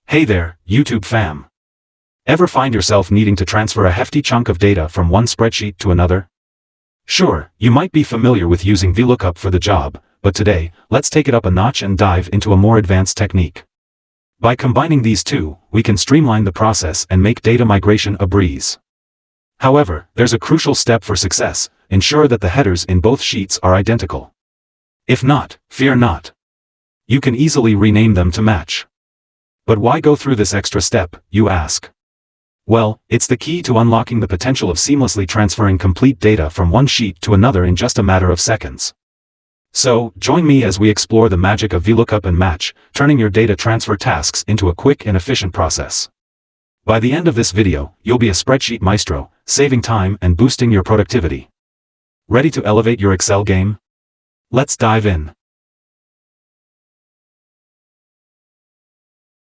Hey there, YouTube fam. Ever find yourself needing to transfer a hefty chunk of data from one spreadsheet to another? Sure, you might be familiar with using VLOOKUP for the job, but today, let's take it up a notch and dive into a more advanced technique. By combining these two, we can streamline the process and make data migration a breeze. However, there's a crucial step for success: ensure that the headers in both sheets are identical. If not, fear not. You can easily rename them to match. But why go through this extra step, you ask? Well, it's the key to unlocking the potential of seamlessly transferring complete data from one sheet to another in just a matter of seconds. So, join me as we explore the magic of VLOOKUP and MATCH, turning your data transfer tasks into a quick and efficient process. By the end of this video, you'll be a spreadsheet maestro, saving time and boosting your productivity. Ready to elevate your Excel game? Let's dive in.